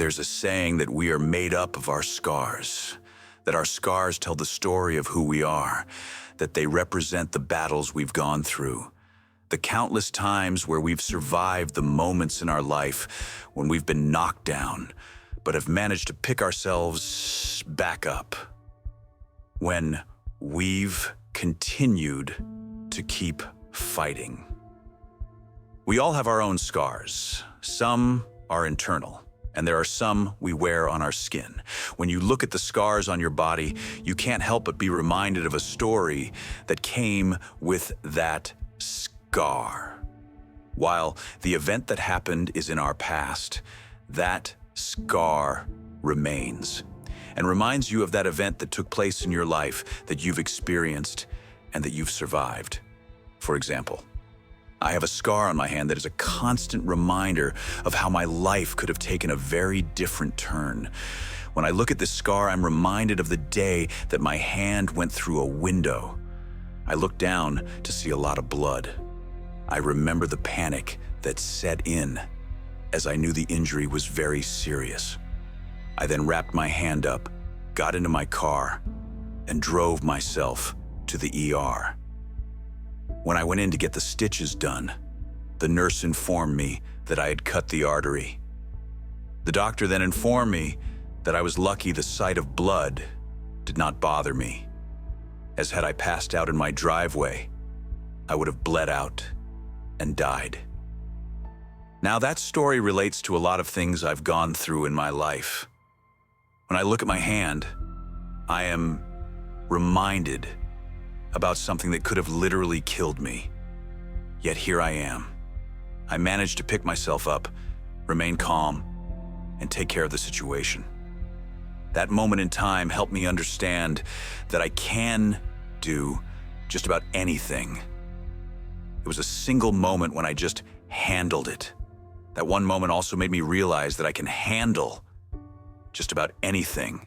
There's a saying that we are made up of our scars, that our scars tell the story of who we are, that they represent the battles we've gone through, the countless times where we've survived the moments in our life when we've been knocked down, but have managed to pick ourselves back up, when we've continued to keep fighting. We all have our own scars. Some are internal, and there are some we wear on our skin. When you look at the scars on your body, you can't help but be reminded of a story that came with that scar. While the event that happened is in our past, that scar remains and reminds you of that event that took place in your life that you've experienced and that you've survived. For example, I have a scar on my hand that is a constant reminder of how my life could have taken a very different turn. When I look at this scar, I'm reminded of the day that my hand went through a window. I looked down to see a lot of blood. I remember the panic that set in as I knew the injury was very serious. I then wrapped my hand up, got into my car, and drove myself to the ER. When I went in to get the stitches done, the nurse informed me that I had cut the artery. The doctor then informed me that I was lucky the sight of blood did not bother me, as had I passed out in my driveway, I would have bled out and died. Now that story relates to a lot of things I've gone through in my life. When I look at my hand, I am reminded about something that could have literally killed me. Yet here I am. I managed to pick myself up, remain calm, and take care of the situation. That moment in time helped me understand that I can do just about anything. It was a single moment when I just handled it. That one moment also made me realize that I can handle just about anything.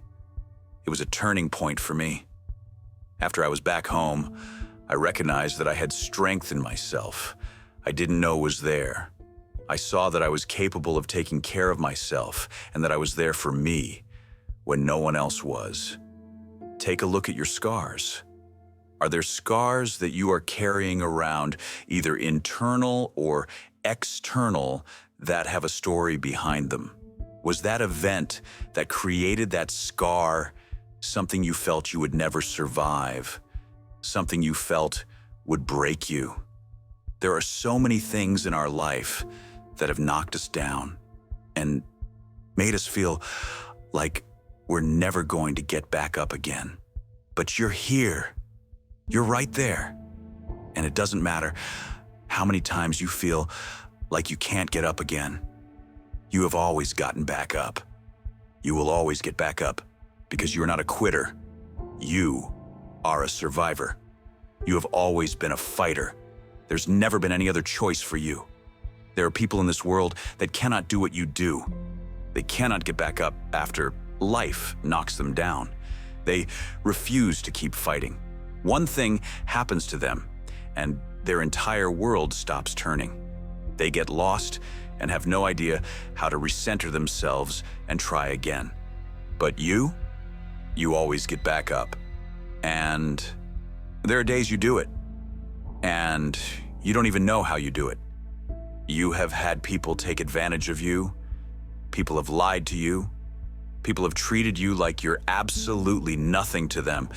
It was a turning point for me. After I was back home, I recognized that I had strength in myself I didn't know was there. I saw that I was capable of taking care of myself and that I was there for me when no one else was. Take a look at your scars. Are there scars that you are carrying around, either internal or external, that have a story behind them? Was that event that created that scar something you felt you would never survive, something you felt would break you? There are so many things in our life that have knocked us down and made us feel like we're never going to get back up again. But you're here. You're right there. And it doesn't matter how many times you feel like you can't get up again. You have always gotten back up. You will always get back up because you're not a quitter. You are a survivor. You have always been a fighter. There's never been any other choice for you. There are people in this world that cannot do what you do. They cannot get back up after life knocks them down. They refuse to keep fighting. One thing happens to them, and their entire world stops turning. They get lost and have no idea how to recenter themselves and try again. But you always get back up. And there are days you do it, and you don't even know how you do it. You have had people take advantage of you. People have lied to you. People have treated you like you're absolutely nothing to them.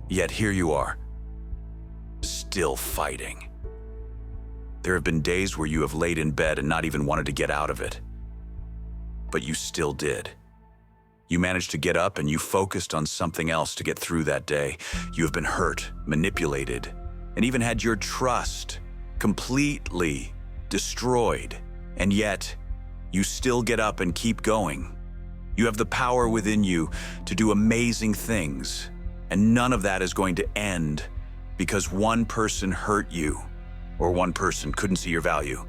Yet here you are, still fighting. There have been days where you have laid in bed and not even wanted to get out of it. But you still did. You managed to get up and you focused on something else to get through that day. You have been hurt, manipulated, and even had your trust completely destroyed. And yet, you still get up and keep going. You have the power within you to do amazing things. And none of that is going to end because one person hurt you or one person couldn't see your value.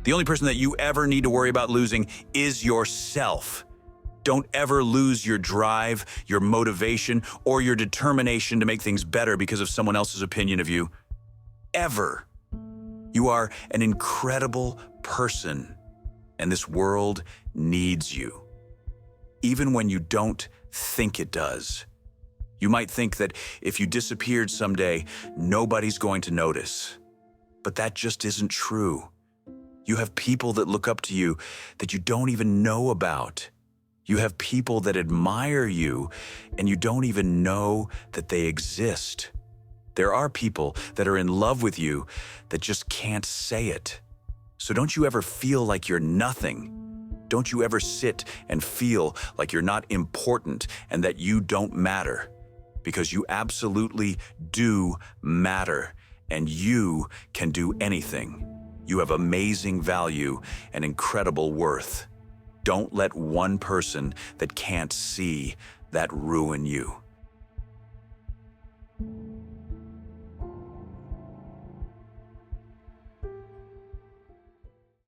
The only person that you ever need to worry about losing is yourself. Don't ever lose your drive, your motivation, or your determination to make things better because of someone else's opinion of you. Ever. You are an incredible person, and this world needs you. even when you don't think it does. You might think that if you disappeared someday, nobody's going to notice. But that just isn't true. You have people that look up to you that you don't even know about. You have people that admire you, and you don't even know that they exist. There are people that are in love with you that just can't say it. So don't you ever feel like you're nothing. Don't you ever sit and feel like you're not important and that you don't matter. Because you absolutely do matter, and you can do anything. You have amazing value and incredible worth. Don't let one person that can't see that ruin you.